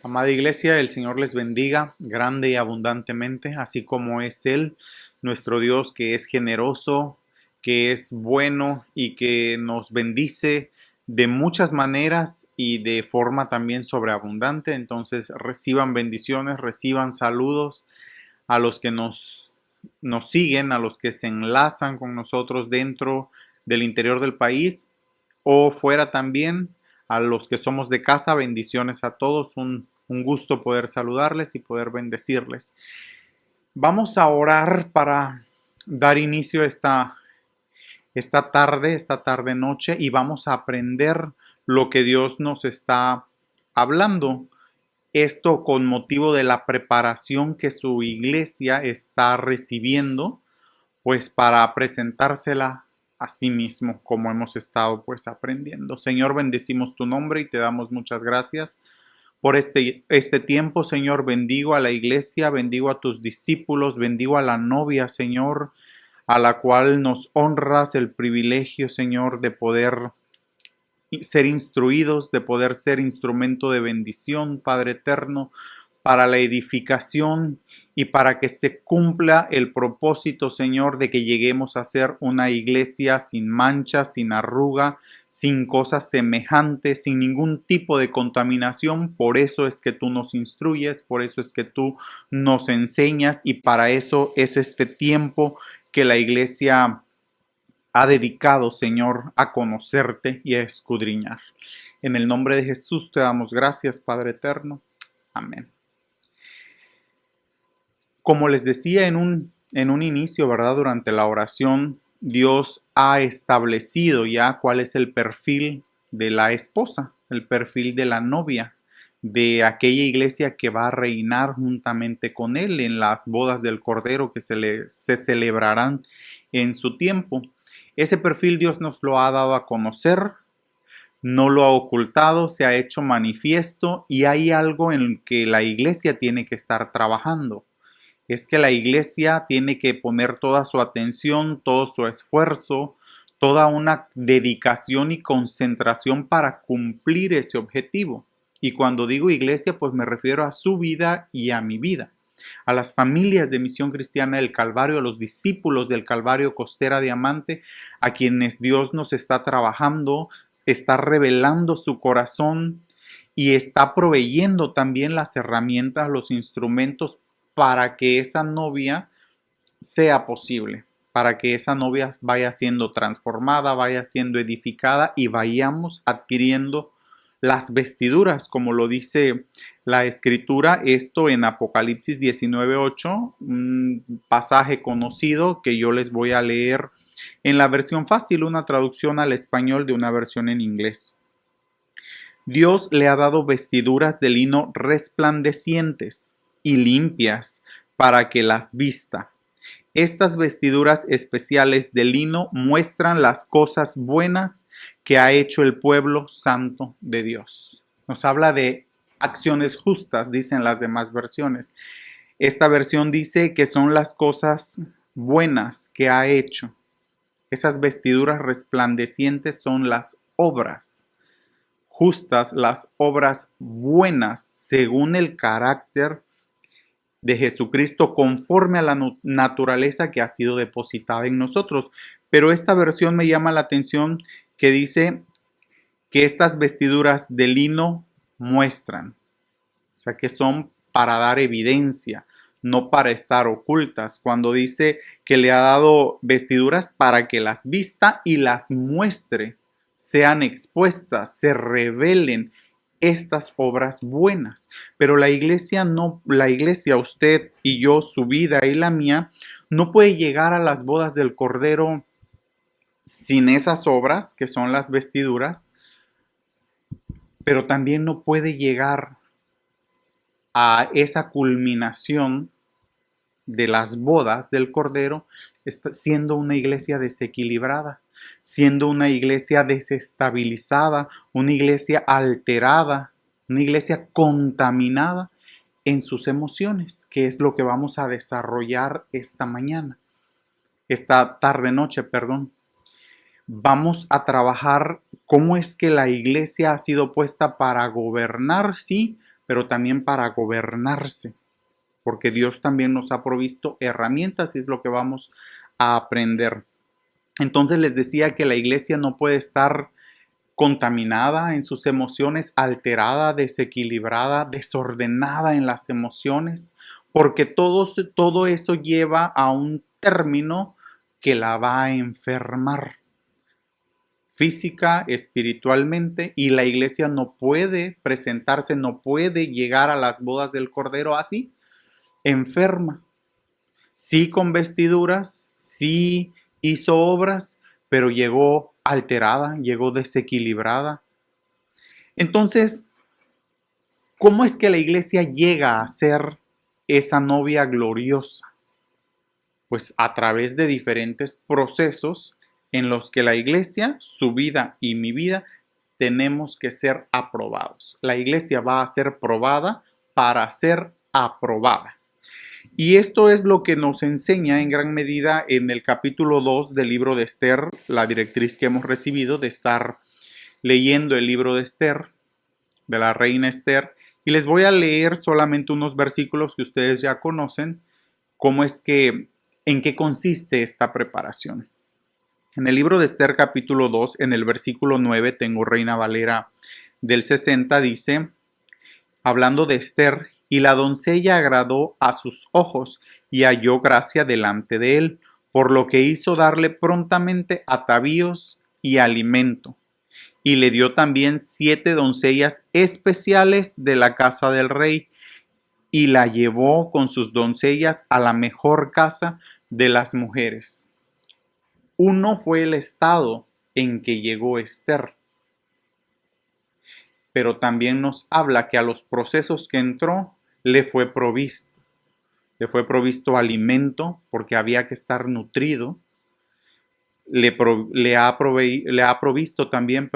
Amada Iglesia, el Señor les bendiga grande y abundantemente, así como es Él, nuestro Dios, que es generoso, que es bueno y que nos bendice de muchas maneras y de forma también sobreabundante. Entonces reciban bendiciones, reciban saludos a los que nos siguen, a los que se enlazan con nosotros dentro del interior del país o fuera también. A los que somos de casa, bendiciones a todos. Un gusto poder saludarles y poder bendecirles. Vamos a orar para dar inicio a esta tarde noche, y vamos a aprender lo que Dios nos está hablando. Esto con motivo de la preparación que su iglesia está recibiendo, pues para presentársela a sí mismo, como hemos estado pues aprendiendo. Señor, bendecimos tu nombre y te damos muchas gracias por este tiempo. Señor, bendigo a la iglesia, bendigo a tus discípulos, bendigo a la novia, Señor, a la cual nos honras el privilegio, Señor, de poder ser instruidos, de poder ser instrumento de bendición, Padre eterno, para la edificación y para que se cumpla el propósito, Señor, de que lleguemos a ser una iglesia sin mancha, sin arruga, sin cosas semejantes, sin ningún tipo de contaminación. Por eso es que tú nos instruyes, por eso es que tú nos enseñas, y para eso es este tiempo que la iglesia ha dedicado, Señor, a conocerte y a escudriñar. En el nombre de Jesús te damos gracias, Padre eterno. Amén. Como les decía en un inicio, ¿verdad? Durante la oración, Dios ha establecido ya cuál es el perfil de la esposa, el perfil de la novia, de aquella iglesia que va a reinar juntamente con Él en las bodas del Cordero que se celebrarán en su tiempo. Ese perfil Dios nos lo ha dado a conocer, no lo ha ocultado, se ha hecho manifiesto, y hay algo en que la iglesia tiene que estar trabajando. Es que la iglesia tiene que poner toda su atención, todo su esfuerzo, toda una dedicación y concentración para cumplir ese objetivo. Y cuando digo iglesia, pues me refiero a su vida y a mi vida, a las familias de Misión Cristiana del Calvario, a los discípulos del Calvario Costera Diamante, a quienes Dios nos está trabajando, está revelando su corazón y está proveyendo también las herramientas, los instrumentos para que esa novia sea posible, para que esa novia vaya siendo transformada, vaya siendo edificada y vayamos adquiriendo las vestiduras, como lo dice la escritura, esto en Apocalipsis 19:8, un pasaje conocido que yo les voy a leer en la versión fácil, una traducción al español de una versión en inglés. Dios le ha dado vestiduras de lino resplandecientes y limpias para que las vista. Estas vestiduras especiales de lino muestran las cosas buenas que ha hecho el pueblo santo de Dios. Nos habla de acciones justas, dicen las demás versiones. Esta versión dice que son las cosas buenas que ha hecho. Esas vestiduras resplandecientes son las obras justas, las obras buenas, según el carácter de Jesucristo, conforme a la naturaleza que ha sido depositada en nosotros. Pero esta versión me llama la atención, que dice que estas vestiduras de lino muestran, o sea, que son para dar evidencia, no para estar ocultas. Cuando dice que le ha dado vestiduras para que las vista y las muestre, sean expuestas, se revelen estas obras buenas. Pero la iglesia no, la iglesia, usted y yo, su vida y la mía, no puede llegar a las bodas del Cordero sin esas obras que son las vestiduras, pero también no puede llegar a esa culminación de las bodas del Cordero siendo una iglesia desequilibrada, siendo una iglesia desestabilizada, una iglesia alterada, una iglesia contaminada en sus emociones, que es lo que vamos a desarrollar esta tarde noche, perdón. Vamos a trabajar cómo es que la iglesia ha sido puesta para gobernar, sí, pero también para gobernarse, porque Dios también nos ha provisto herramientas y es lo que vamos a aprender. Entonces les decía que la iglesia no puede estar contaminada en sus emociones, alterada, desequilibrada, desordenada en las emociones, porque todo eso lleva a un término que la va a enfermar física, espiritualmente, y la iglesia no puede presentarse, no puede llegar a las bodas del Cordero así, enferma. Sí con vestiduras, sí hizo obras, pero llegó alterada, llegó desequilibrada. Entonces, ¿cómo es que la iglesia llega a ser esa novia gloriosa? Pues a través de diferentes procesos en los que la iglesia, su vida y mi vida, tenemos que ser aprobados. La iglesia va a ser probada para ser aprobada. Y esto es lo que nos enseña en gran medida en el capítulo 2 del libro de Esther, la directriz que hemos recibido de estar leyendo el libro de Esther, de la reina Esther. Y les voy a leer solamente unos versículos que ustedes ya conocen, en qué consiste esta preparación. En el libro de Esther capítulo 2, en el versículo 9, tengo Reina Valera del 60, dice, hablando de Esther, y la doncella agradó a sus ojos y halló gracia delante de él, por lo que hizo darle prontamente atavíos y alimento. Y le dio también 7 doncellas especiales de la casa del rey, y la llevó con sus doncellas a la mejor casa de las mujeres. Uno fue el estado en que llegó Esther, pero también nos habla que a los procesos que entró le fue provisto. Le fue provisto alimento porque había que estar nutrido. Le ha provisto también,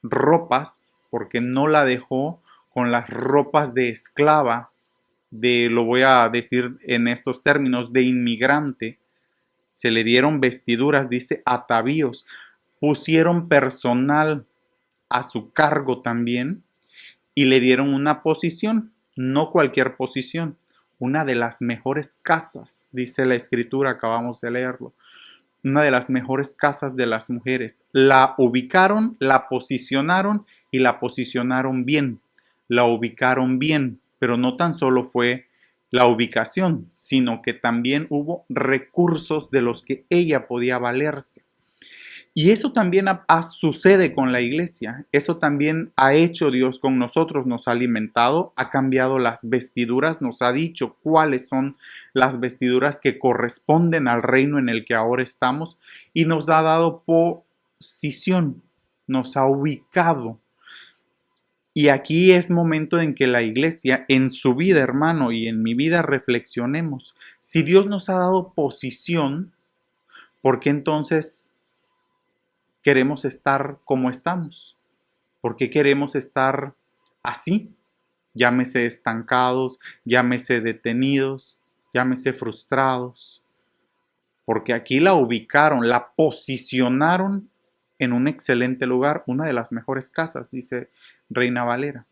ropas, porque no la dejó con las ropas de esclava, lo voy a decir en estos términos, de inmigrante. Se le dieron vestiduras, dice atavíos, pusieron personal a su cargo también y le dieron una posición, no cualquier posición, una de las mejores casas, dice la escritura, acabamos de leerlo, una de las mejores casas de las mujeres. La ubicaron, la posicionaron y la posicionaron bien, la ubicaron bien, pero no tan solo fue la ubicación, sino que también hubo recursos de los que ella podía valerse. Y eso también sucede con la iglesia, eso también ha hecho Dios con nosotros, nos ha alimentado, ha cambiado las vestiduras, nos ha dicho cuáles son las vestiduras que corresponden al reino en el que ahora estamos y nos ha dado posición, nos ha ubicado. Y aquí es momento en que la iglesia, en su vida, hermano, y en mi vida, reflexionemos. Si Dios nos ha dado posición, ¿por qué entonces queremos estar como estamos? ¿Por qué queremos estar así? Llámese estancados, llámese detenidos, llámese frustrados. Porque aquí la ubicaron, la posicionaron en un excelente lugar, una de las mejores casas, dice Reina Valera.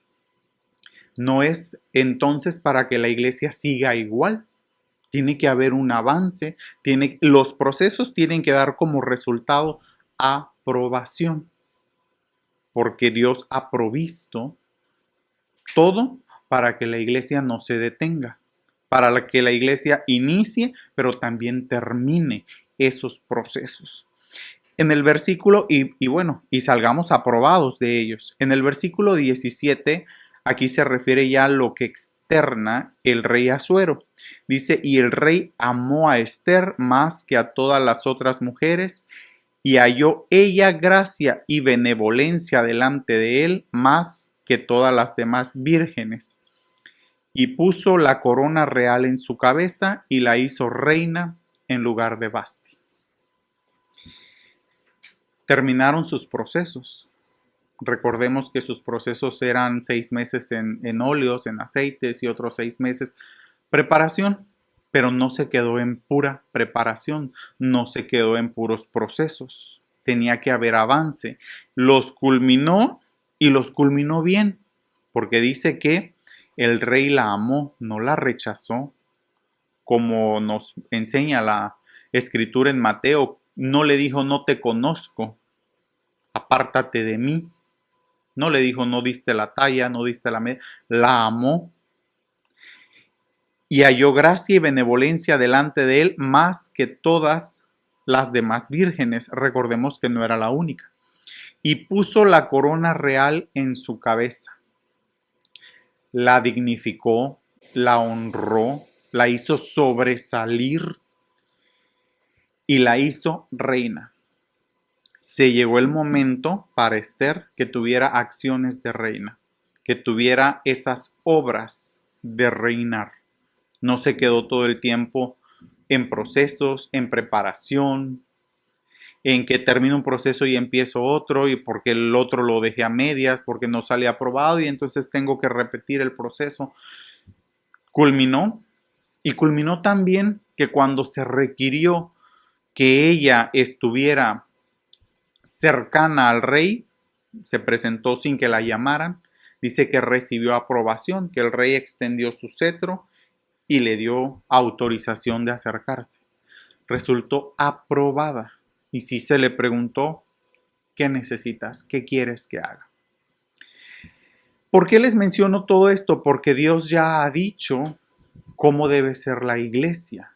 No es entonces para que la iglesia siga igual. Tiene que haber un avance, los procesos tienen que dar como resultado aprobación, porque Dios ha provisto todo para que la iglesia no se detenga, para que la iglesia inicie, pero también termine esos procesos. En el versículo, y salgamos aprobados de ellos. En el versículo 17, aquí se refiere ya a lo que externa el rey Asuero. Dice, y el rey amó a Esther más que a todas las otras mujeres, y halló ella gracia y benevolencia delante de él más que todas las demás vírgenes. Y puso la corona real en su cabeza y la hizo reina en lugar de Vasti. Terminaron sus procesos. Recordemos que sus procesos eran 6 meses en óleos, en aceites y otros 6 meses preparación, pero no se quedó en pura preparación, no se quedó en puros procesos. Tenía que haber avance. Los culminó y los culminó bien. porque dice que el rey la amó, no la rechazó, como nos enseña la escritura en Mateo. No le dijo, no te conozco, apártate de mí. No le dijo, no diste la talla, no diste la medida. La amó y halló gracia y benevolencia delante de él más que todas las demás vírgenes. Recordemos que no era la única. Y puso la corona real en su cabeza. La dignificó, la honró, la hizo sobresalir y la hizo reina. Se llegó el momento para Esther que tuviera acciones de reina, que tuviera esas obras de reinar. No se quedó todo el tiempo en procesos, en preparación, en que termino un proceso y empiezo otro, y porque el otro lo dejé a medias, porque no sale aprobado y entonces tengo que repetir el proceso. Culminó, y culminó también que cuando se requirió que ella estuviera cercana al rey, se presentó sin que la llamaran, dice que recibió aprobación, que el rey extendió su cetro y le dio autorización de acercarse. Resultó aprobada. Y si se le preguntó, ¿qué necesitas? ¿Qué quieres que haga? ¿Por qué les menciono todo esto? Porque Dios ya ha dicho cómo debe ser la iglesia.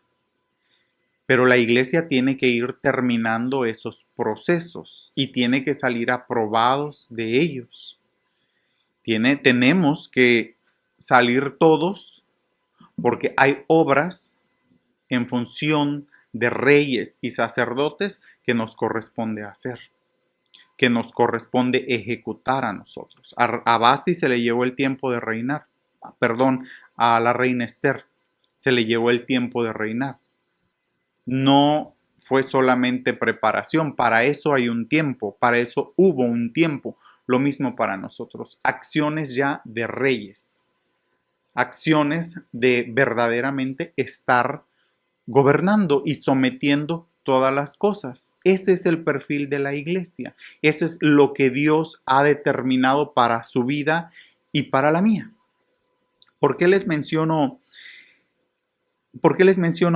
Pero la iglesia tiene que ir terminando esos procesos y tiene que salir aprobados de ellos. Tenemos que salir todos porque hay obras en función de reyes y sacerdotes que nos corresponde hacer, que nos corresponde ejecutar a nosotros. A Basti se le llevó el tiempo de reinar, a la reina Esther se le llevó el tiempo de reinar. No fue solamente preparación, para eso hay un tiempo, para eso hubo un tiempo. Lo mismo para nosotros, acciones ya de reyes, acciones de verdaderamente estar gobernando y sometiendo todas las cosas. Ese es el perfil de la iglesia. Eso es lo que Dios ha determinado para su vida y para la mía. ¿Por qué les menciono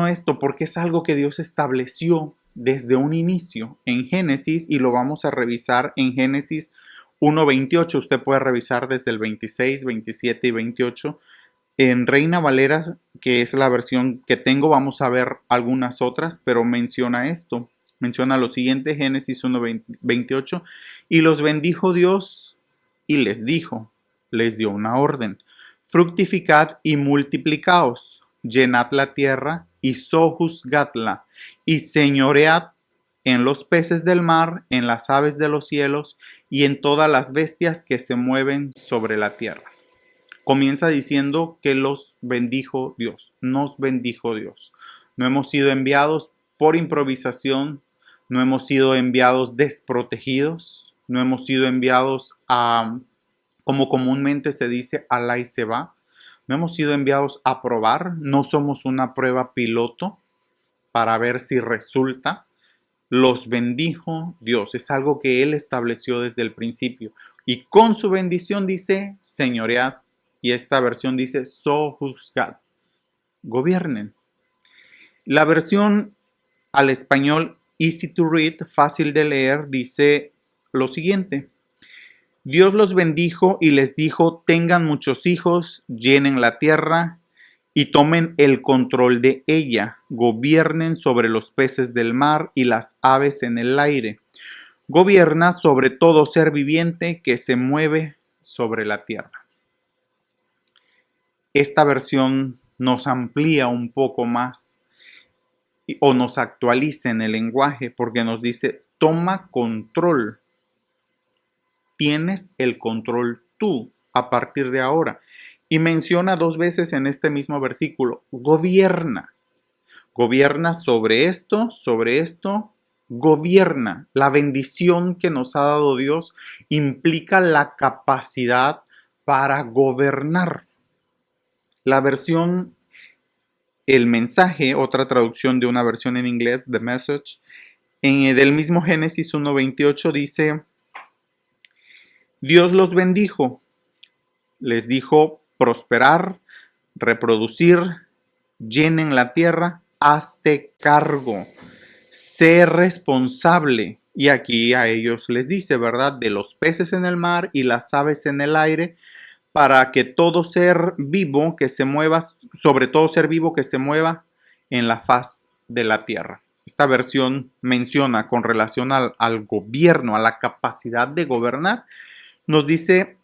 esto? Porque es algo que Dios estableció desde un inicio en Génesis y lo vamos a revisar en Génesis 1:28. Usted puede revisar desde el 26, 27 y 28. En Reina Valera, que es la versión que tengo, vamos a ver algunas otras, pero menciona esto. Menciona lo siguiente, Génesis 1:28. Y los bendijo Dios y les dijo, les dio una orden. Fructificad y multiplicaos, llenad la tierra y sojuzgadla, y señoread en los peces del mar, en las aves de los cielos y en todas las bestias que se mueven sobre la tierra. Comienza diciendo que los bendijo Dios, nos bendijo Dios. No hemos sido enviados por improvisación, no hemos sido enviados desprotegidos, no hemos sido enviados como comúnmente se dice, alá y se va. No hemos sido enviados a probar, no somos una prueba piloto para ver si resulta. Los bendijo Dios, es algo que Él estableció desde el principio. Y con su bendición dice, señoread, y esta versión dice, sojuzgad, gobiernen. La versión al español easy to read, fácil de leer, dice lo siguiente. Dios los bendijo y les dijo, tengan muchos hijos, llenen la tierra y tomen el control de ella, gobiernen sobre los peces del mar y las aves en el aire. Gobierna sobre todo ser viviente que se mueve sobre la tierra. Esta versión nos amplía un poco más o nos actualiza en el lenguaje porque nos dice, toma control. Tienes el control tú a partir de ahora. Y menciona 2 veces en este mismo versículo, gobierna. Gobierna sobre esto, gobierna. La bendición que nos ha dado Dios implica la capacidad para gobernar. La versión, el mensaje, otra traducción de una versión en inglés, The Message, del mismo Génesis 1:28 dice, Dios los bendijo, les dijo prosperar, reproducir, llenen la tierra, hazte cargo, sé responsable. Y aquí a ellos les dice, ¿verdad? De los peces en el mar y las aves en el aire, para que todo ser vivo que se mueva, sobre todo ser vivo que se mueva en la faz de la tierra. Esta versión menciona con relación al gobierno, a la capacidad de gobernar, nos dice,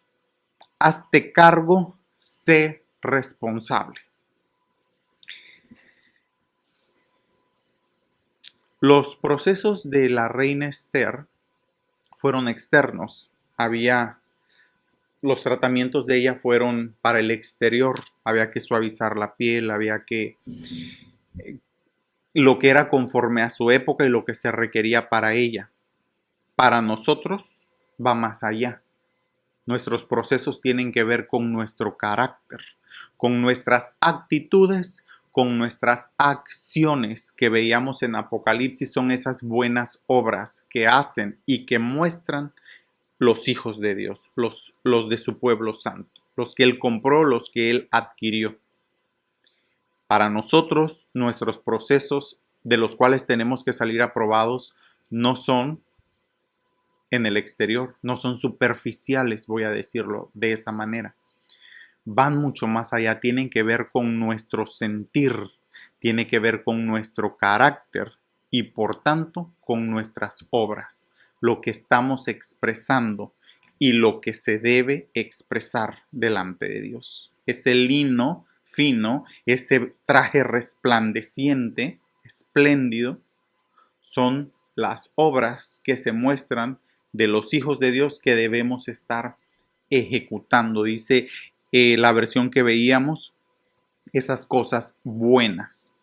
hazte cargo, sé responsable. Los procesos de la reina Esther fueron externos. Los tratamientos de ella fueron para el exterior. Había que suavizar la piel, había que lo que era conforme a su época y lo que se requería para ella. Para nosotros va más allá. Nuestros procesos tienen que ver con nuestro carácter, con nuestras actitudes, con nuestras acciones que veíamos en Apocalipsis. Son esas buenas obras que hacen y que muestran los hijos de Dios, los de su pueblo santo, los que Él compró, los que Él adquirió. Para nosotros, nuestros procesos de los cuales tenemos que salir aprobados no son en el exterior, no son superficiales, voy a decirlo de esa manera. Van mucho más allá, tienen que ver con nuestro sentir, tiene que ver con nuestro carácter y por tanto con nuestras obras, lo que estamos expresando y lo que se debe expresar delante de Dios. Ese lino fino, ese traje resplandeciente, espléndido, son las obras que se muestran de los hijos de Dios que debemos estar ejecutando. Dice la versión que veíamos, esas cosas buenas.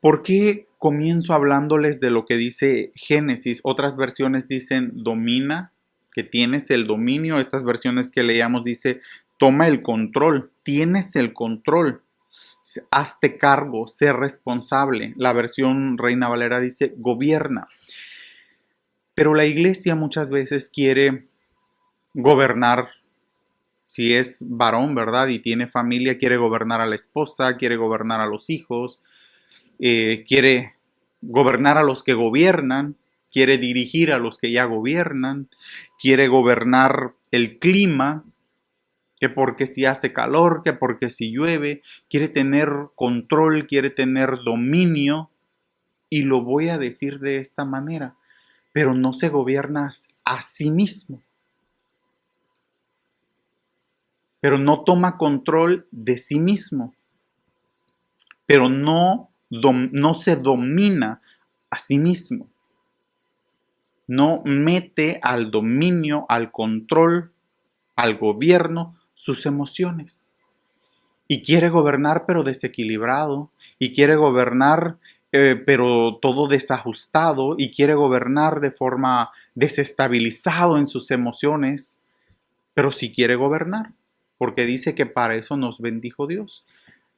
¿Por qué comienzo hablándoles de lo que dice Génesis? Otras versiones dicen domina, que tienes el dominio. Estas versiones que leíamos dice toma el control, tienes el control. Hazte cargo, sé responsable. La versión Reina Valera dice gobierna. Pero la iglesia muchas veces quiere gobernar, si es varón, ¿verdad? Y tiene familia, quiere gobernar a la esposa, quiere gobernar a los hijos, quiere gobernar a los que gobiernan, quiere dirigir a los que ya gobiernan, quiere gobernar el clima, que porque si hace calor, que porque si llueve, quiere tener control, quiere tener dominio, y lo voy a decir de esta manera, pero no se gobierna a sí mismo, pero no toma control de sí mismo, pero no se domina a sí mismo, no mete al dominio, al control, al gobierno sus emociones. Y quiere gobernar pero desequilibrado, y quiere gobernar pero todo desajustado, y quiere gobernar de forma desestabilizado en sus emociones, pero sí quiere gobernar, porque dice que para eso nos bendijo Dios.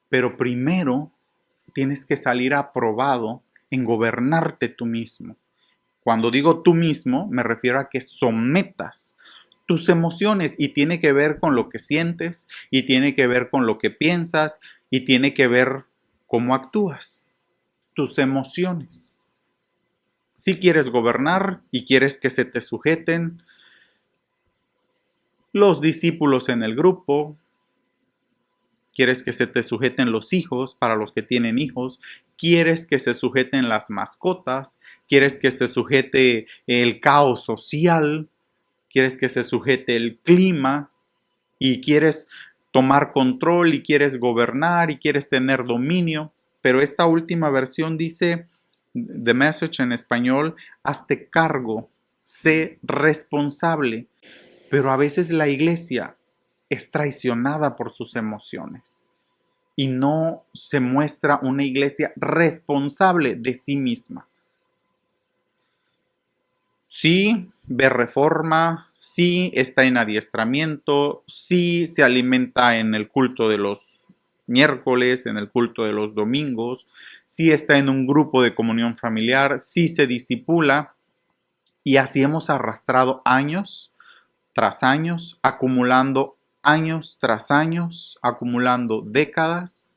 Pero primero tienes que salir aprobado en gobernarte tú mismo. Cuando digo tú mismo, me refiero a que sometas tus emociones, y tiene que ver con lo que sientes, y tiene que ver con lo que piensas, y tiene que ver cómo actúas, tus emociones. Si quieres gobernar y quieres que se te sujeten los discípulos en el grupo, quieres que se te sujeten los hijos para los que tienen hijos, quieres que se sujeten las mascotas, quieres que se sujete el caos social, quieres que se sujete el clima, y quieres tomar control y quieres gobernar y quieres tener dominio. Pero esta última versión dice, The Message en español, hazte cargo, sé responsable. Pero a veces la iglesia es traicionada por sus emociones y no se muestra una iglesia responsable de sí misma. Sí ve Reforma, sí está en adiestramiento, sí se alimenta en el culto de los miércoles, en el culto de los domingos, sí está en un grupo de comunión familiar, sí se discipula, y así hemos arrastrado años tras años acumulando años tras años, acumulando décadas,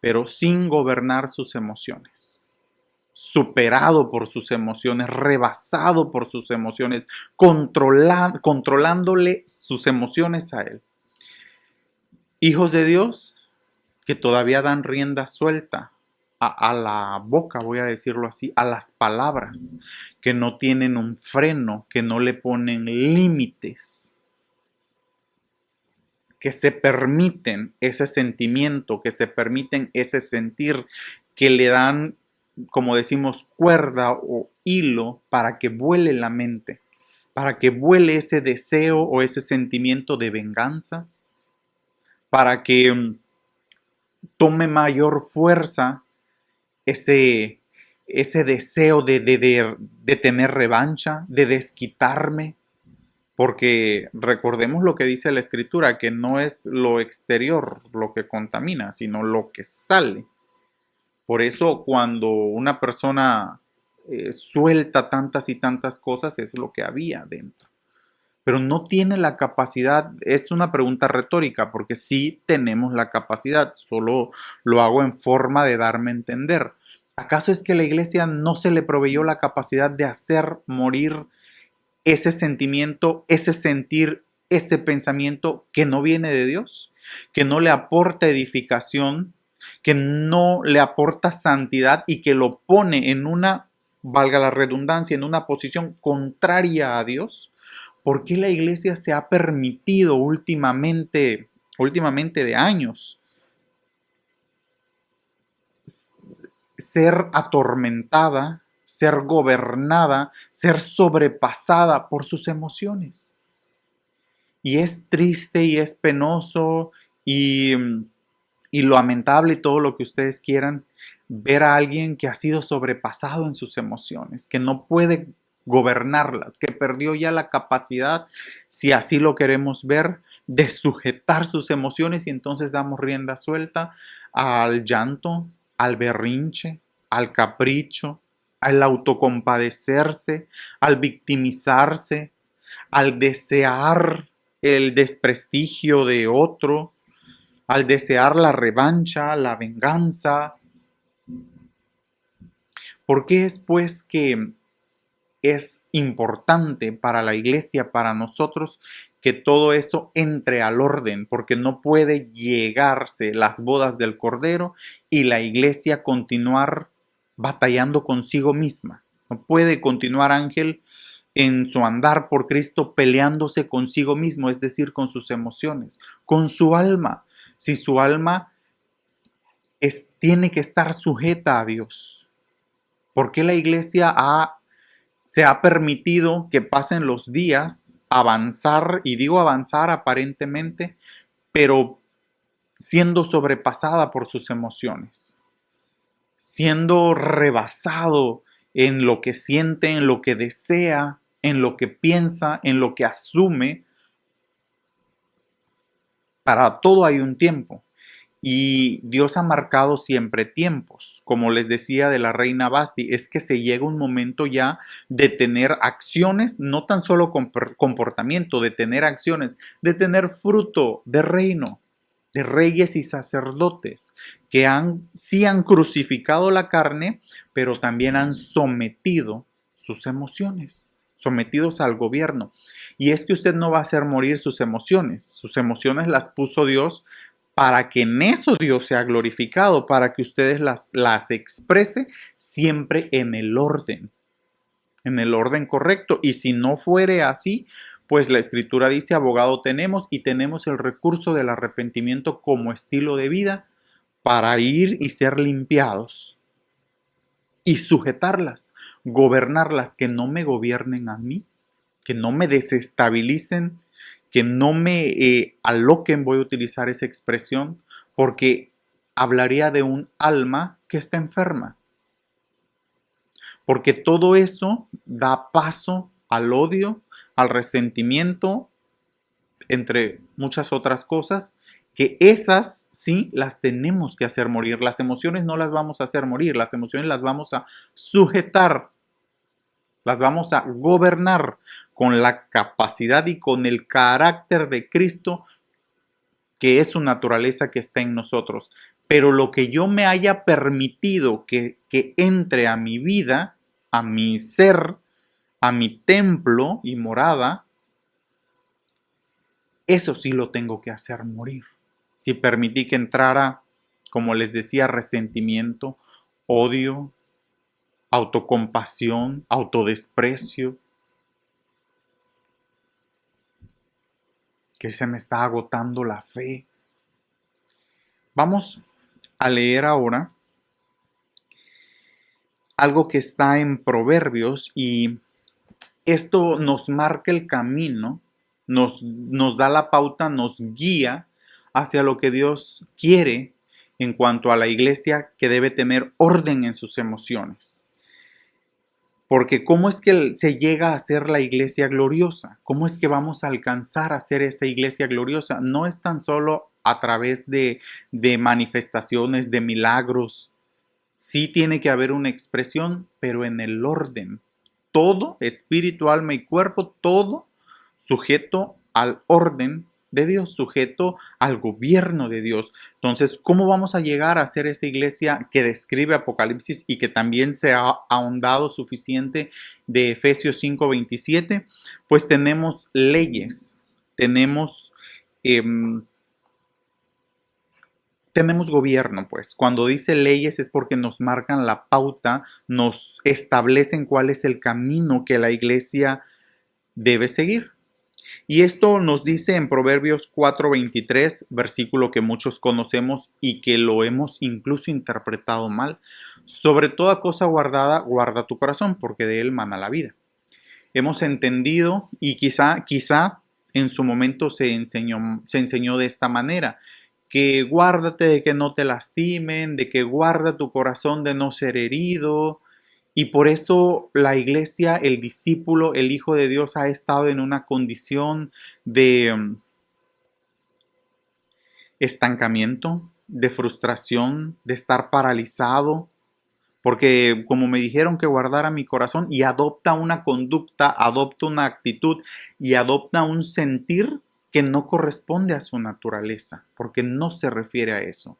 pero sin gobernar sus emociones. Superado por sus emociones, rebasado por sus emociones, controlándole sus emociones a él. Hijos de Dios que todavía dan rienda suelta a la boca, voy a decirlo así, a las palabras, que no tienen un freno, que no le ponen límites, que se permiten ese sentimiento, que se permiten ese sentir, que le dan, como decimos, cuerda o hilo para que vuele la mente, para que vuele ese deseo o ese sentimiento de venganza, para que tome mayor fuerza ese deseo de tener revancha, de desquitarme, porque recordemos lo que dice la Escritura, que no es lo exterior lo que contamina, sino lo que sale. Por eso cuando una persona suelta tantas y tantas cosas, es lo que había dentro. Pero no tiene la capacidad, es una pregunta retórica, porque sí tenemos la capacidad, solo lo hago en forma de darme a entender. ¿Acaso es que a la iglesia no se le proveyó la capacidad de hacer morir ese sentimiento, ese sentir, ese pensamiento que no viene de Dios, que no le aporta edificación, que no le aporta santidad y que lo pone en una, valga la redundancia, en una posición contraria a Dios? ¿Por qué la iglesia se ha permitido últimamente de años, ser atormentada, ser gobernada, ser sobrepasada por sus emociones? Y es triste y es penoso y lamentable y todo lo que ustedes quieran ver a alguien que ha sido sobrepasado en sus emociones, que no puede gobernarlas, que perdió ya la capacidad, si así lo queremos ver, de sujetar sus emociones, y entonces damos rienda suelta al llanto, al berrinche, al capricho, al autocompadecerse, al victimizarse, al desear el desprestigio de otro, al desear la revancha, la venganza. ¿Por qué es pues que es importante para la iglesia, para nosotros, que todo eso entre al orden? Porque no puede llegarse las bodas del Cordero y la iglesia continuar batallando consigo misma. No puede continuar, Ángel, en su andar por Cristo peleándose consigo mismo, es decir, con sus emociones, con su alma. Si su alma tiene que estar sujeta a Dios. ¿Por qué la iglesia se ha permitido que pasen los días, avanzar, y digo avanzar aparentemente, pero siendo sobrepasada por sus emociones, siendo rebasado en lo que siente, en lo que desea, en lo que piensa, en lo que asume? Para todo hay un tiempo. Y Dios ha marcado siempre tiempos. Como les decía de la reina Basti, es que se llega un momento ya de tener acciones, no tan solo comportamiento, de tener acciones, de tener fruto de reino, de reyes y sacerdotes que sí han crucificado la carne, pero también han sometido sus emociones, sometidos al gobierno. Y es que usted no va a hacer morir sus emociones las puso Dios para que en eso Dios sea glorificado, para que ustedes las exprese siempre en el orden correcto. Y si no fuere así, pues la Escritura dice: abogado tenemos, y tenemos el recurso del arrepentimiento como estilo de vida para ir y ser limpiados y sujetarlas, gobernarlas, que no me gobiernen a mí, que no me desestabilicen, que no me aloquen, voy a utilizar esa expresión, porque hablaría de un alma que está enferma. Porque todo eso da paso al odio, al resentimiento, entre muchas otras cosas, que esas sí las tenemos que hacer morir. Las emociones no las vamos a hacer morir, las emociones las vamos a sujetar, las vamos a gobernar con la capacidad y con el carácter de Cristo que es su naturaleza que está en nosotros. Pero lo que yo me haya permitido que entre a mi vida, a mi ser, a mi templo y morada, eso sí lo tengo que hacer morir. Si permití que entrara, como les decía, resentimiento, odio, autocompasión, autodesprecio, que se me está agotando la fe. Vamos a leer ahora algo que está en Proverbios y esto nos marca el camino, nos da la pauta, nos guía hacia lo que Dios quiere en cuanto a la iglesia que debe tener orden en sus emociones. Porque ¿cómo es que se llega a ser la iglesia gloriosa? ¿Cómo es que vamos a alcanzar a ser esa iglesia gloriosa? No es tan solo a través de manifestaciones, de milagros. Sí tiene que haber una expresión, pero en el orden. Todo, espíritu, alma y cuerpo, todo sujeto al orden de Dios, sujeto al gobierno de Dios. Entonces, ¿cómo vamos a llegar a ser esa iglesia que describe Apocalipsis y que también se ha ahondado suficiente de Efesios 5:27? Pues tenemos leyes, tenemos gobierno, pues. Cuando dice leyes es porque nos marcan la pauta, nos establecen cuál es el camino que la iglesia debe seguir. Y esto nos dice en Proverbios 4:23, versículo que muchos conocemos y que lo hemos incluso interpretado mal. Sobre toda cosa guardada, guarda tu corazón, porque de él mana la vida. Hemos entendido y quizá en su momento se enseñó de esta manera, que guárdate de que no te lastimen, de que guarda tu corazón de no ser herido. Y por eso la iglesia, el discípulo, el Hijo de Dios ha estado en una condición de estancamiento, de frustración, de estar paralizado, porque como me dijeron que guardara mi corazón y adopta una conducta, adopta una actitud y adopta un sentir que no corresponde a su naturaleza, porque no se refiere a eso.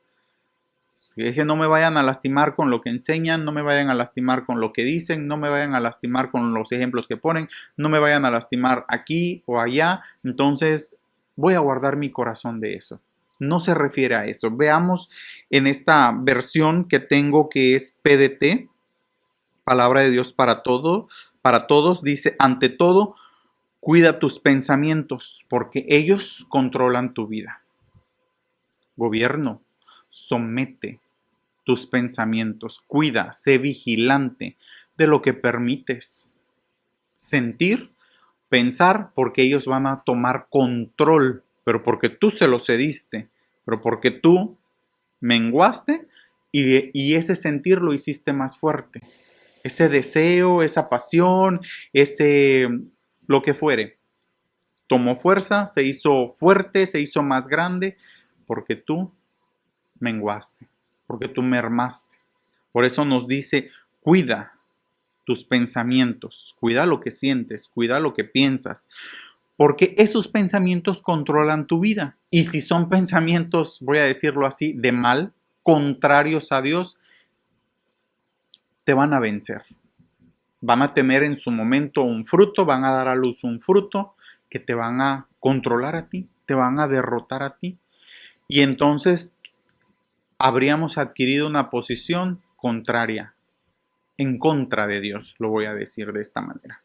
Es que no me vayan a lastimar con lo que enseñan, no me vayan a lastimar con lo que dicen, no me vayan a lastimar con los ejemplos que ponen, no me vayan a lastimar aquí o allá, entonces voy a guardar mi corazón de eso. No se refiere a eso. Veamos en esta versión que tengo que es PDT, Palabra de Dios para todos, dice, ante todo, cuida tus pensamientos, porque ellos controlan tu vida. Gobierno, somete tus pensamientos, cuida, sé vigilante de lo que permites sentir, pensar, porque ellos van a tomar control, pero porque tú se lo cediste, pero porque tú menguaste y ese sentir lo hiciste más fuerte. Ese deseo, esa pasión, lo que fuere, tomó fuerza, se hizo fuerte, se hizo más grande, porque tú menguaste, porque tú mermaste. Por eso nos dice, cuida tus pensamientos, cuida lo que sientes, cuida lo que piensas, porque esos pensamientos controlan tu vida. Y si son pensamientos, voy a decirlo así, de mal, contrarios a Dios, te van a vencer. Van a tener en su momento un fruto, van a dar a luz un fruto que te van a controlar a ti, te van a derrotar a ti. Y entonces habríamos adquirido una posición contraria, en contra de Dios, lo voy a decir de esta manera.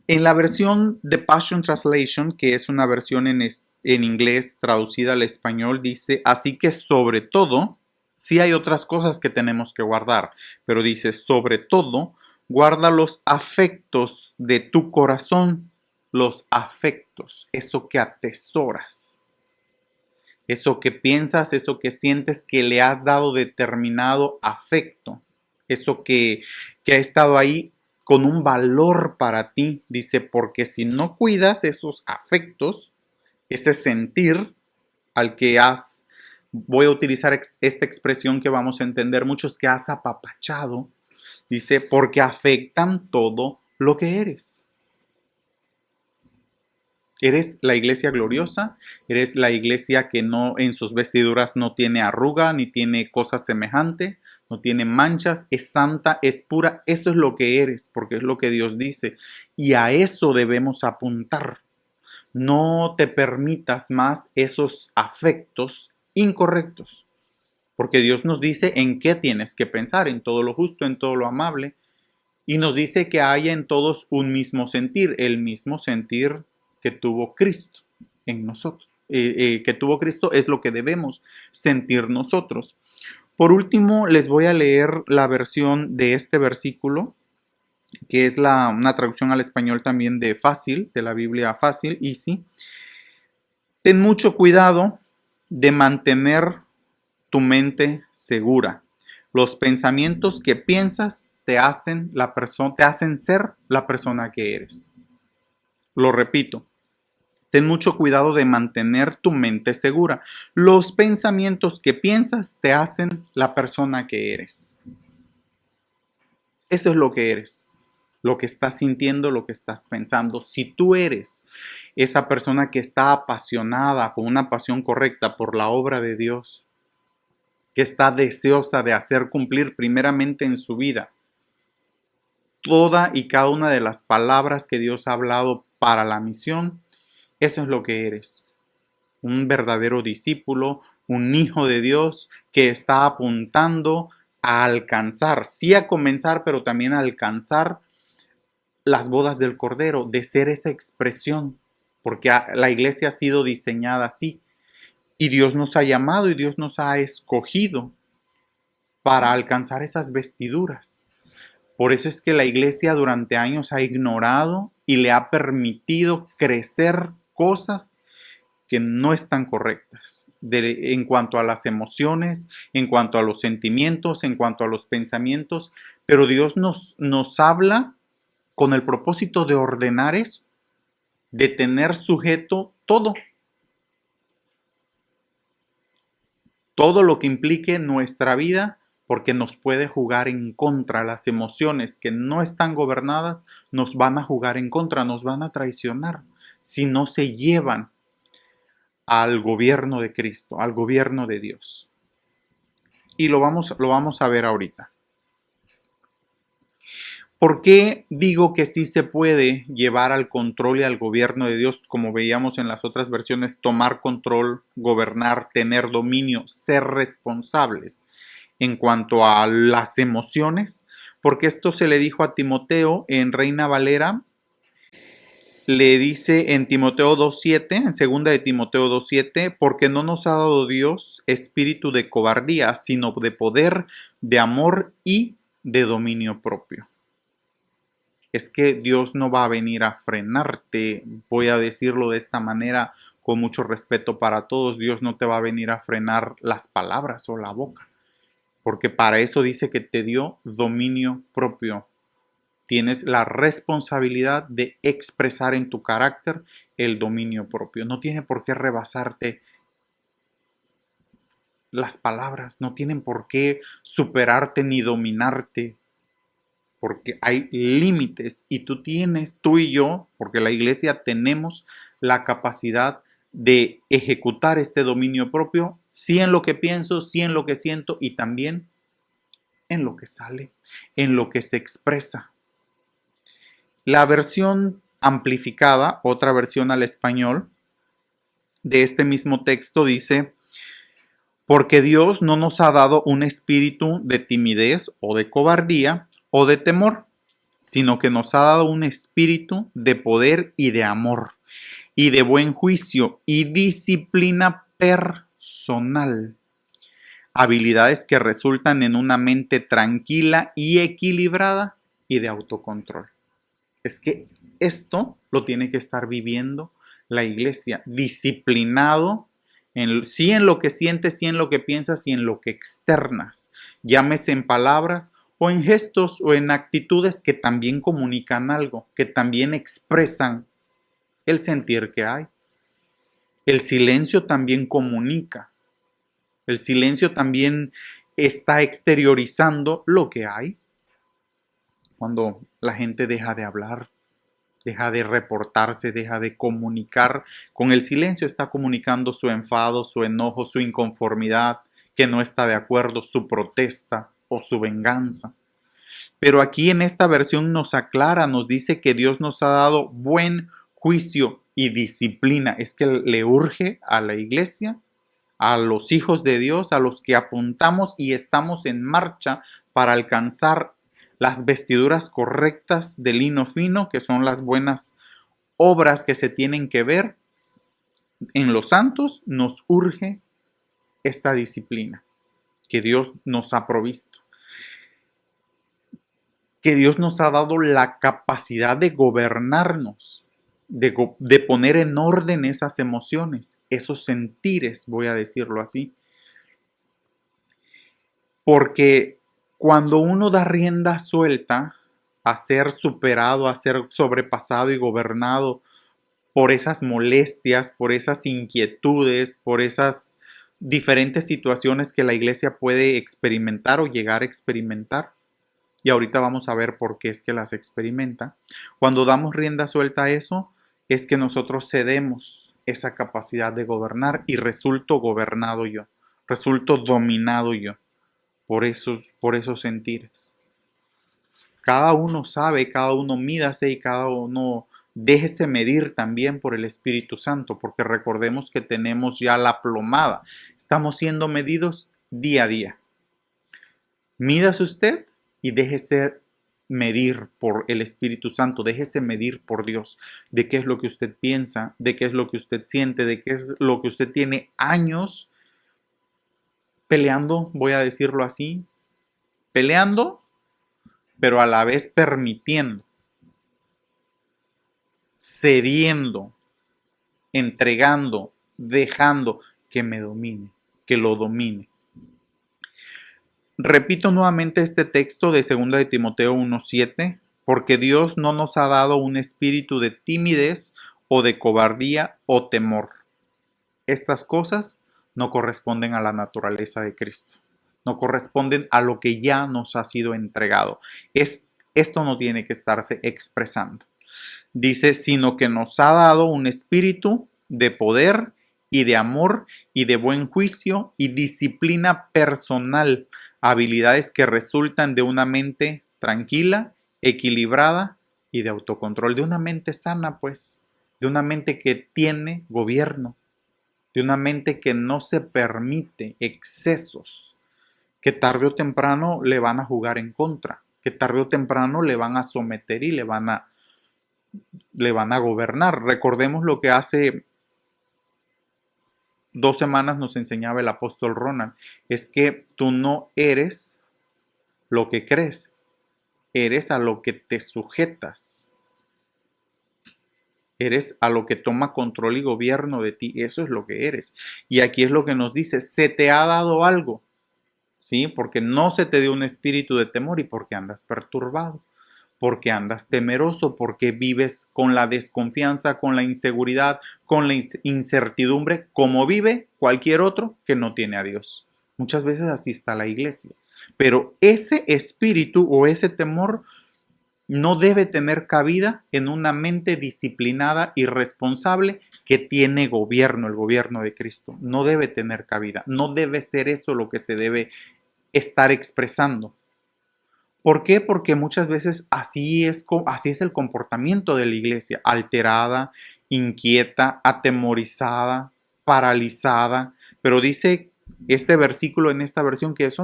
En la versión de Passion Translation, que es una versión en inglés traducida al español, dice, así que sobre todo, sí hay otras cosas que tenemos que guardar, pero dice, sobre todo, guarda los afectos de tu corazón, los afectos, eso que atesoras. Eso que piensas, eso que sientes que le has dado determinado afecto, eso que ha estado ahí con un valor para ti, dice, porque si no cuidas esos afectos, ese sentir al que voy a utilizar esta expresión que vamos a entender muchos, que has apapachado, dice, porque afectan todo lo que eres. Eres la iglesia gloriosa, eres la iglesia que no en sus vestiduras no tiene arruga ni tiene cosa semejante, no tiene manchas, es santa, es pura. Eso es lo que eres, porque es lo que Dios dice. Y a eso debemos apuntar. No te permitas más esos afectos incorrectos, porque Dios nos dice en qué tienes que pensar, en todo lo justo, en todo lo amable, y nos dice que haya en todos un mismo sentir, el mismo sentir que tuvo Cristo en nosotros. Que tuvo Cristo es lo que debemos sentir nosotros. Por último, les voy a leer la versión de este versículo, que es una traducción al español también de Fácil, de la Biblia Fácil, Easy. Ten mucho cuidado de mantener tu mente segura. Los pensamientos que piensas te hacen ser la persona que eres. Lo repito. Ten mucho cuidado de mantener tu mente segura. Los pensamientos que piensas te hacen la persona que eres. Eso es lo que eres. Lo que estás sintiendo, lo que estás pensando. Si tú eres esa persona que está apasionada, con una pasión correcta por la obra de Dios, que está deseosa de hacer cumplir primeramente en su vida toda y cada una de las palabras que Dios ha hablado para la misión, eso es lo que eres. Un verdadero discípulo, un hijo de Dios que está apuntando a alcanzar, sí a comenzar, pero también a alcanzar las bodas del Cordero, de ser esa expresión, porque la iglesia ha sido diseñada así. Y Dios nos ha llamado y Dios nos ha escogido para alcanzar esas vestiduras. Por eso es que la iglesia durante años ha ignorado y le ha permitido crecer cosas que no están correctas en cuanto a las emociones, en cuanto a los sentimientos, en cuanto a los pensamientos. Pero Dios nos habla con el propósito de ordenar eso, de tener sujeto todo lo que implique nuestra vida, porque nos puede jugar en contra. Las emociones que no están gobernadas nos van a jugar en contra, nos van a traicionar si no se llevan al gobierno de Cristo, al gobierno de Dios. Y lo vamos a ver ahorita. ¿Por qué digo que sí se puede llevar al control y al gobierno de Dios? Como veíamos en las otras versiones, tomar control, gobernar, tener dominio, ser responsables en cuanto a las emociones, porque esto se le dijo a Timoteo en Reina Valera. Le dice en Timoteo 2.7, en segunda de Timoteo 2.7, porque no nos ha dado Dios espíritu de cobardía, sino de poder, de amor y de dominio propio. Es que Dios no va a venir a frenarte, voy a decirlo de esta manera con mucho respeto para todos. Dios no te va a venir a frenar las palabras o la boca, porque para eso dice que te dio dominio propio. Tienes la responsabilidad de expresar en tu carácter el dominio propio. No tiene por qué rebasarte las palabras, no tienen por qué superarte ni dominarte, porque hay límites y tú y yo, porque la iglesia tenemos la capacidad de ejecutar este dominio propio, sí en lo que pienso, sí en lo que siento y también en lo que sale, en lo que se expresa. La versión amplificada, otra versión al español, de este mismo texto dice: porque Dios no nos ha dado un espíritu de timidez o de cobardía o de temor, sino que nos ha dado un espíritu de poder y de amor, y de buen juicio y disciplina personal. Habilidades que resultan en una mente tranquila y equilibrada y de autocontrol. Es que esto lo tiene que estar viviendo la iglesia, disciplinado, sí en lo que sientes, sí en lo que piensas y en lo que externas, llámese en palabras o en gestos o en actitudes que también comunican algo, que también expresan el sentir que hay. El silencio también comunica, el silencio también está exteriorizando lo que hay. Cuando la gente deja de hablar, deja de reportarse, deja de comunicar. Con el silencio está comunicando su enfado, su enojo, su inconformidad, que no está de acuerdo, su protesta o su venganza. Pero aquí en esta versión nos aclara, nos dice que Dios nos ha dado buen juicio y disciplina. Es que le urge a la iglesia, a los hijos de Dios, a los que apuntamos y estamos en marcha para alcanzar las vestiduras correctas de lino fino, que son las buenas obras que se tienen que ver en los santos. Nos urge esta disciplina que Dios nos ha provisto, que Dios nos ha dado la capacidad de gobernarnos, de poner en orden esas emociones, esos sentires, voy a decirlo así. Porque cuando uno da rienda suelta a ser superado, a ser sobrepasado y gobernado por esas molestias, por esas inquietudes, por esas diferentes situaciones que la iglesia puede experimentar o llegar a experimentar, y ahorita vamos a ver por qué es que las experimenta. Cuando damos rienda suelta a eso, es que nosotros cedemos esa capacidad de gobernar y resulto gobernado yo, resulto dominado yo por esos sentires. Cada uno sabe, cada uno mídase y cada uno déjese medir también por el Espíritu Santo, porque recordemos que tenemos ya la plomada. Estamos siendo medidos día a día. Mídase usted y déjese medir por el Espíritu Santo, déjese medir por Dios de qué es lo que usted piensa, de qué es lo que usted siente, de qué es lo que usted tiene años peleando, voy a decirlo así, peleando, pero a la vez permitiendo, cediendo, entregando, dejando que me domine, que lo domine. Repito nuevamente este texto de 2 de Timoteo 1:7, porque Dios no nos ha dado un espíritu de timidez o de cobardía o temor. Estas cosas no corresponden a la naturaleza de Cristo, no corresponden a lo que ya nos ha sido entregado. Esto no tiene que estarse expresando. Dice, sino que nos ha dado un espíritu de poder y de amor y de buen juicio y disciplina personal, habilidades que resultan de una mente tranquila, equilibrada y de autocontrol, de una mente sana, pues, de una mente que tiene gobierno, de una mente que no se permite excesos, que tarde o temprano le van a jugar en contra, que tarde o temprano le van a someter y le van a gobernar. Recordemos lo que hace 2 semanas nos enseñaba el apóstol Ronald, es que tú no eres lo que crees, eres a lo que te sujetas, eres a lo que toma control y gobierno de ti, eso es lo que eres. Y aquí es lo que nos dice, se te ha dado algo, ¿sí? Porque no se te dio un espíritu de temor y porque andas perturbado, porque andas temeroso, porque vives con la desconfianza, con la inseguridad, con la incertidumbre, como vive cualquier otro que no tiene a Dios. Muchas veces así está la iglesia. Pero ese espíritu o ese temor no debe tener cabida en una mente disciplinada y responsable que tiene gobierno, el gobierno de Cristo. No debe tener cabida. No debe ser eso lo que se debe estar expresando. ¿Por qué? Porque muchas veces así es el comportamiento de la iglesia, alterada, inquieta, atemorizada, paralizada. Pero dice este versículo en esta versión que eso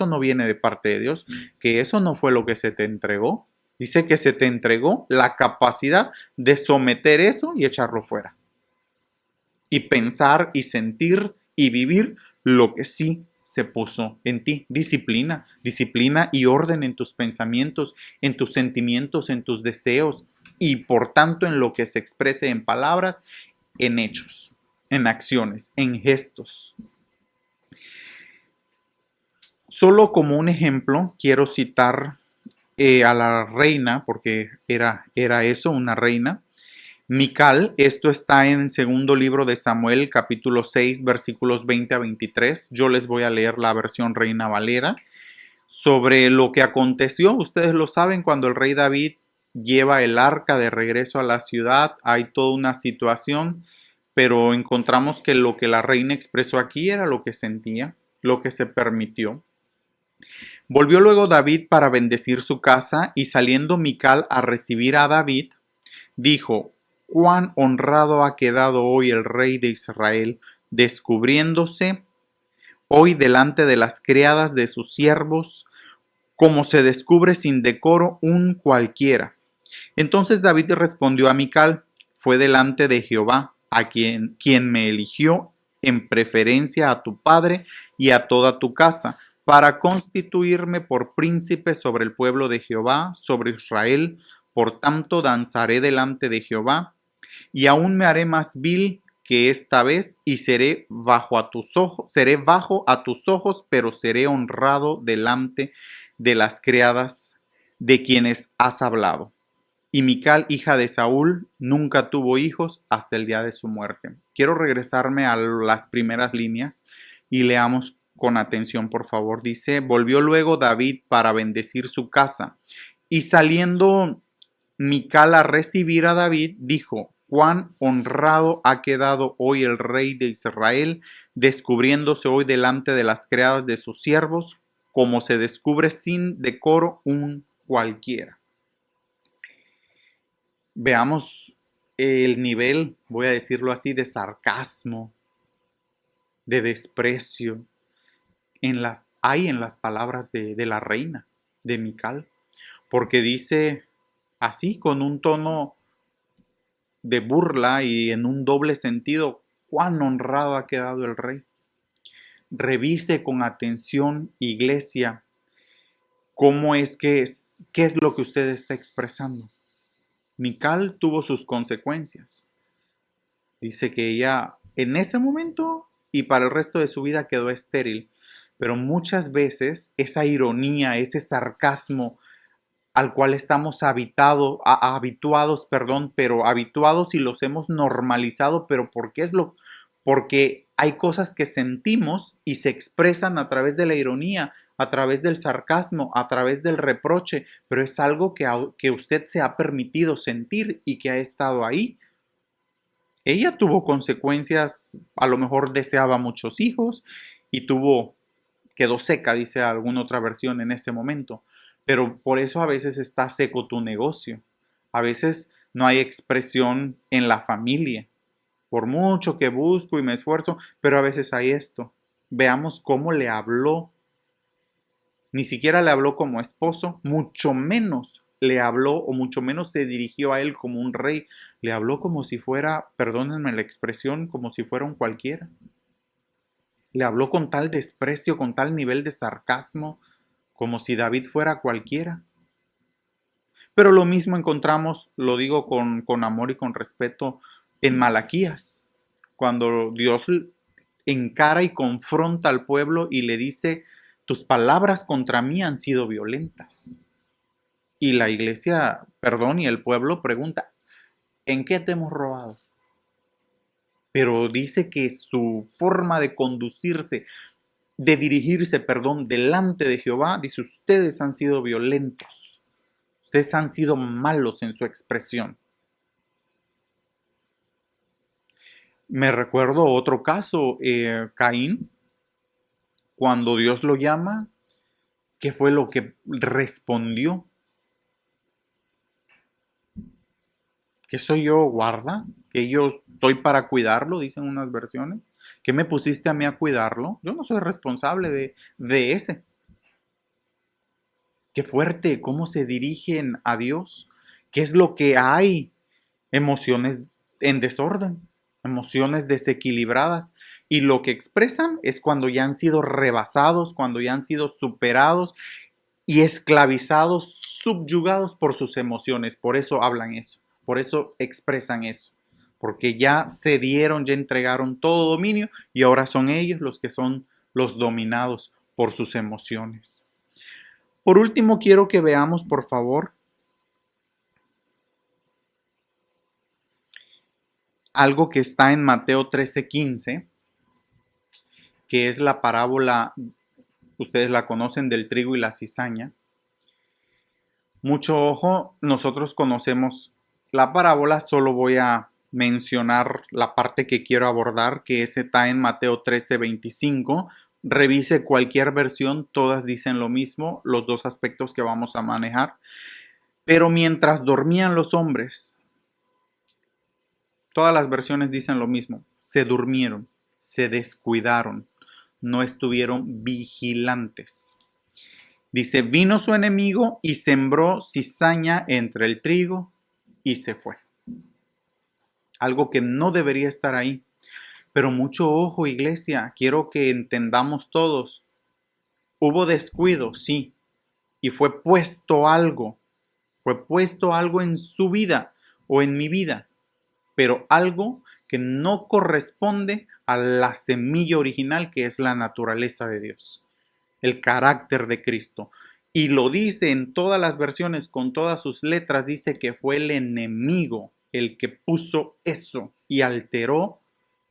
no viene de parte de Dios, que eso no fue lo que se te entregó. Dice que se te entregó la capacidad de someter eso y echarlo fuera. Y pensar y sentir y vivir lo que sí se puso en ti. Disciplina y orden en tus pensamientos, en tus sentimientos, en tus deseos y por tanto en lo que se exprese en palabras, en hechos, en acciones, en gestos. Solo como un ejemplo, quiero citar a la reina, porque era eso, una reina. Mical, esto está en segundo libro de Samuel, capítulo 6, versículos 20 a 23. Yo les voy a leer la versión Reina Valera sobre lo que aconteció. Ustedes lo saben, cuando el rey David lleva el arca de regreso a la ciudad, hay toda una situación, pero encontramos que lo que la reina expresó aquí era lo que sentía, lo que se permitió. Volvió luego David para bendecir su casa, y saliendo Mical a recibir a David, dijo: «Cuán honrado ha quedado hoy el rey de Israel, descubriéndose hoy delante de las criadas de sus siervos, como se descubre sin decoro un cualquiera». Entonces David respondió a Mical: «Fue delante de Jehová, a quien me eligió en preferencia a tu padre y a toda tu casa, para constituirme por príncipe sobre el pueblo de Jehová, sobre Israel. Por tanto, danzaré delante de Jehová, y aún me haré más vil que esta vez, y seré bajo a tus ojos, pero seré honrado delante de las criadas de quienes has hablado». Y Mical, hija de Saúl, nunca tuvo hijos hasta el día de su muerte. Quiero regresarme a las primeras líneas y leamos con atención, por favor. Dice: «Volvió luego David para bendecir su casa, y saliendo Mical a recibir a David, dijo: «Cuán honrado ha quedado hoy el rey de Israel, descubriéndose hoy delante de las criadas de sus siervos, como se descubre sin decoro un cualquiera». Veamos el nivel, voy a decirlo así, de sarcasmo, de desprecio hay en las palabras de la reina, de Mical, porque dice así, con un tono de burla y en un doble sentido: «Cuán honrado ha quedado el rey». Revise con atención, iglesia, qué es lo que usted está expresando. Mical tuvo sus consecuencias. Dice que ella en ese momento y para el resto de su vida quedó estéril. Pero muchas veces esa ironía, ese sarcasmo al cual estamos habituados, pero habituados y los hemos normalizado, pero porque hay cosas que sentimos y se expresan a través de la ironía, a través del sarcasmo, a través del reproche, pero es algo que usted se ha permitido sentir y que ha estado ahí. Ella tuvo consecuencias, a lo mejor deseaba muchos hijos y quedó seca, dice alguna otra versión en ese momento. Pero por eso a veces está seco tu negocio. A veces no hay expresión en la familia. Por mucho que busco y me esfuerzo, pero a veces hay esto. Veamos cómo le habló. Ni siquiera le habló como esposo, mucho menos le habló o mucho menos se dirigió a él como un rey. Le habló como si fuera, perdónenme la expresión, como si fuera un cualquiera. Le habló con tal desprecio, con tal nivel de sarcasmo, como si David fuera cualquiera. Pero lo mismo encontramos, lo digo con amor y con respeto, en Malaquías, cuando Dios encara y confronta al pueblo y le dice: «Tus palabras contra mí han sido violentas». Y la iglesia, perdón, y el pueblo pregunta: «¿En qué te hemos robado?». Pero dice que su forma de conducirse, de dirigirse, perdón, delante de Jehová, dice: «Ustedes han sido violentos, ustedes han sido malos en su expresión». Me recuerdo otro caso, Caín, cuando Dios lo llama, ¿qué fue lo que respondió? ¿Qué soy yo, guarda? ¿Que yo estoy para cuidarlo?, dicen unas versiones. ¿Qué me pusiste a mí a cuidarlo? Yo no soy responsable de ese. Qué fuerte, cómo se dirigen a Dios. ¿Qué es lo que hay? Emociones en desorden, emociones desequilibradas. Y lo que expresan es cuando ya han sido rebasados, cuando ya han sido superados y esclavizados, subyugados por sus emociones. Por eso hablan eso, por eso expresan eso. Porque ya cedieron, ya entregaron todo dominio y ahora son ellos los que son los dominados por sus emociones. Por último, quiero que veamos, por favor, algo que está en Mateo 13:15, que es la parábola, ustedes la conocen, del trigo y la cizaña. Mucho ojo, nosotros conocemos la parábola, solo voy a mencionar la parte que quiero abordar, que está en Mateo 13:25. Revise cualquier versión, todas dicen lo mismo, los dos aspectos que vamos a manejar. Pero mientras dormían los hombres, todas las versiones dicen lo mismo, se durmieron, se descuidaron, no estuvieron vigilantes. Dice, vino su enemigo y sembró cizaña entre el trigo y se fue. Algo que no debería estar ahí. Pero mucho ojo, iglesia, quiero que entendamos todos. Hubo descuido, sí, y fue puesto algo en su vida o en mi vida, pero algo que no corresponde a la semilla original que es la naturaleza de Dios, el carácter de Cristo. Y lo dice en todas las versiones, con todas sus letras, dice que fue el enemigo el que puso eso y alteró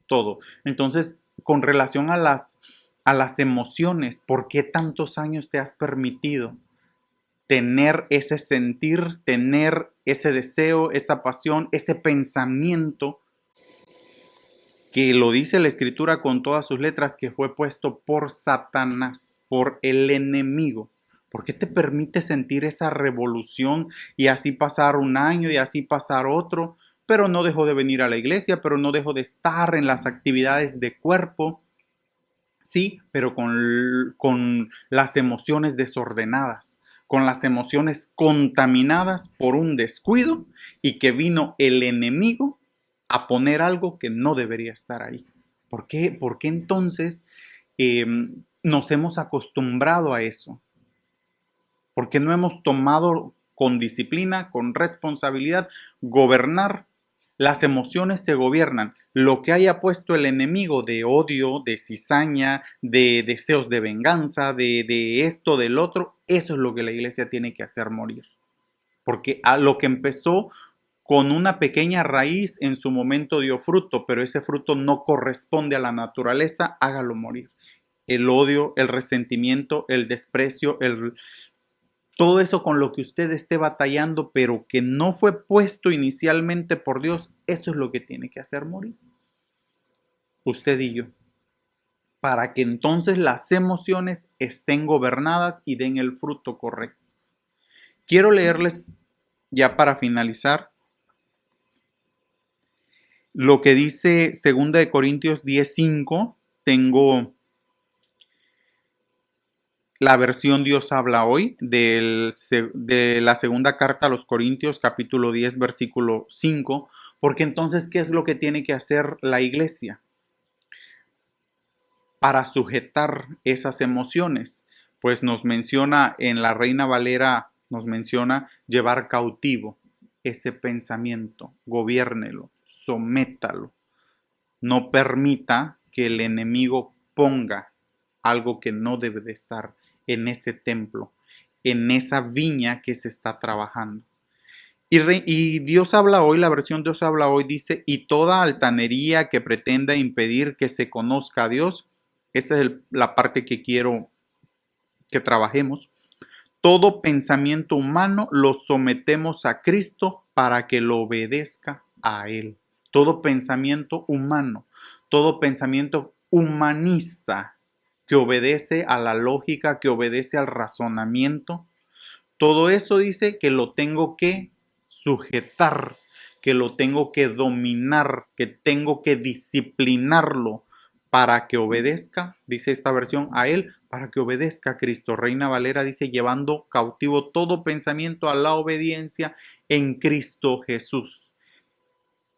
todo. Entonces, con relación a las emociones, ¿por qué tantos años te has permitido tener ese sentir, tener ese deseo, esa pasión, ese pensamiento que lo dice la Escritura con todas sus letras, que fue puesto por Satanás, por el enemigo? ¿Por qué te permite sentir esa revolución y así pasar un año y así pasar otro? Pero no dejo de venir a la iglesia, pero no dejo de estar en las actividades de cuerpo. Sí, pero con las emociones desordenadas, con las emociones contaminadas por un descuido y que vino el enemigo a poner algo que no debería estar ahí. ¿Por qué? Porque entonces nos hemos acostumbrado a eso? Porque no hemos tomado con disciplina, con responsabilidad, gobernar. Las emociones se gobiernan. Lo que haya puesto el enemigo de odio, de cizaña, de deseos de venganza, de esto, del otro, eso es lo que la iglesia tiene que hacer morir. Porque a lo que empezó con una pequeña raíz en su momento dio fruto, pero ese fruto no corresponde a la naturaleza, hágalo morir. El odio, el resentimiento, el desprecio, todo eso con lo que usted esté batallando, pero que no fue puesto inicialmente por Dios, eso es lo que tiene que hacer morir. Usted y yo. Para que entonces las emociones estén gobernadas y den el fruto correcto. Quiero leerles, ya para finalizar, lo que dice 2 Corintios 10:5. Tengo la versión Dios habla hoy de la segunda carta a los Corintios, capítulo 10, versículo 5, porque entonces, ¿qué es lo que tiene que hacer la iglesia para sujetar esas emociones? Pues nos menciona en la Reina Valera, nos menciona llevar cautivo ese pensamiento, gobiérnelo, sométalo, no permita que el enemigo ponga algo que no debe de estar en ese templo, en esa viña que se está trabajando. Y Dios habla hoy, la versión Dios habla hoy dice, y toda altanería que pretenda impedir que se conozca a Dios, esta es la parte que quiero que trabajemos. Todo pensamiento humano lo sometemos a Cristo para que lo obedezca a Él. Todo pensamiento humano, todo pensamiento humanista que obedece a la lógica, que obedece al razonamiento, todo eso dice que lo tengo que sujetar, que lo tengo que dominar, que tengo que disciplinarlo para que obedezca, dice esta versión, a Él, para que obedezca a Cristo. Reina Valera dice, llevando cautivo todo pensamiento a la obediencia en Cristo Jesús.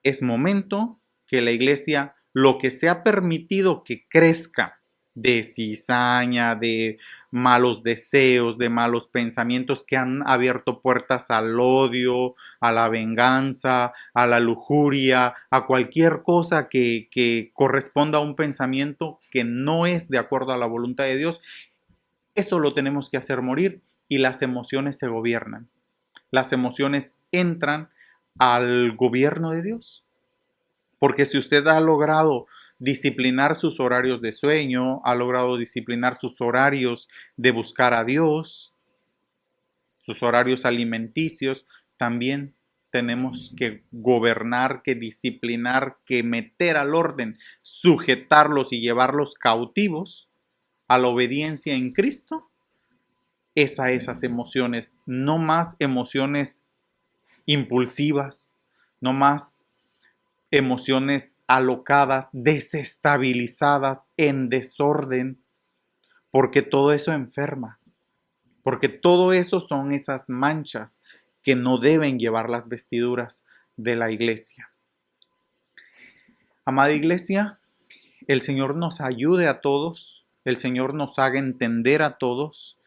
Es momento que la iglesia, lo que se ha permitido que crezca de cizaña, de malos deseos, de malos pensamientos que han abierto puertas al odio, a la venganza, a la lujuria, a cualquier cosa que corresponda a un pensamiento que no es de acuerdo a la voluntad de Dios. Eso lo tenemos que hacer morir y las emociones se gobiernan. Las emociones entran al gobierno de Dios. Porque si usted ha logrado disciplinar sus horarios de sueño, ha logrado disciplinar sus horarios de buscar a Dios, sus horarios alimenticios. También tenemos que gobernar, que disciplinar, que meter al orden, sujetarlos y llevarlos cautivos a la obediencia en Cristo. Es a esas emociones, no más emociones impulsivas, no más emociones alocadas, desestabilizadas, en desorden, porque todo eso enferma, porque todo eso son esas manchas que no deben llevar las vestiduras de la iglesia. Amada iglesia, el Señor nos ayude a todos, el Señor nos haga entender a todos,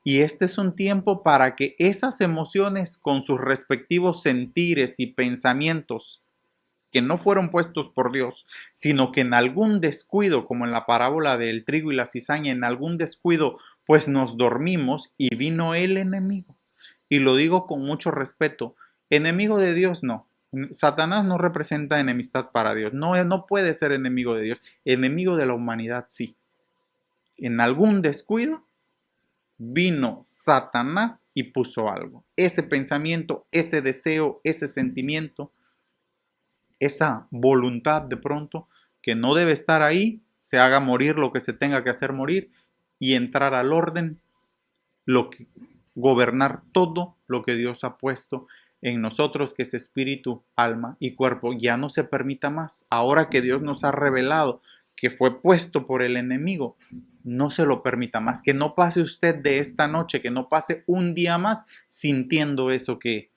y este es un tiempo para que esas emociones con sus respectivos sentires y pensamientos que no fueron puestos por Dios, sino que en algún descuido, como en la parábola del trigo y la cizaña, en algún descuido, pues nos dormimos y vino el enemigo. Y lo digo con mucho respeto, enemigo de Dios no. Satanás no representa enemistad para Dios, no puede ser enemigo de Dios, enemigo de la humanidad sí. En algún descuido vino Satanás y puso algo. Ese pensamiento, ese deseo, ese sentimiento, esa voluntad de pronto que no debe estar ahí, se haga morir lo que se tenga que hacer morir y entrar al orden, gobernar todo lo que Dios ha puesto en nosotros, que es espíritu, alma y cuerpo. Ya no se permita más. Ahora que Dios nos ha revelado que fue puesto por el enemigo, no se lo permita más. Que no pase usted de esta noche, que no pase un día más sintiendo eso que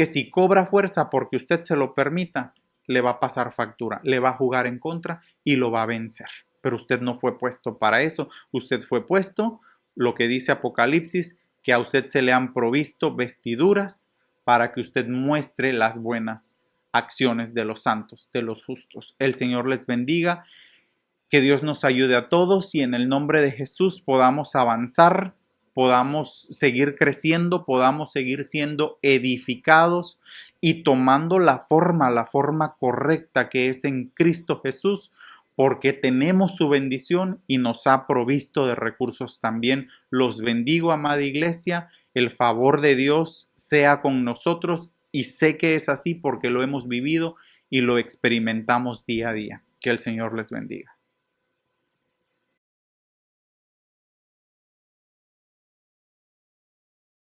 si cobra fuerza porque usted se lo permita, le va a pasar factura, le va a jugar en contra y lo va a vencer. Pero usted no fue puesto para eso. Usted fue puesto, lo que dice Apocalipsis, que a usted se le han provisto vestiduras para que usted muestre las buenas acciones de los santos, de los justos. El Señor les bendiga, que Dios nos ayude a todos y en el nombre de Jesús podamos avanzar, podamos seguir creciendo, podamos seguir siendo edificados y tomando la forma correcta que es en Cristo Jesús, porque tenemos su bendición y nos ha provisto de recursos también. Los bendigo, amada iglesia, el favor de Dios sea con nosotros y sé que es así porque lo hemos vivido y lo experimentamos día a día. Que el Señor les bendiga.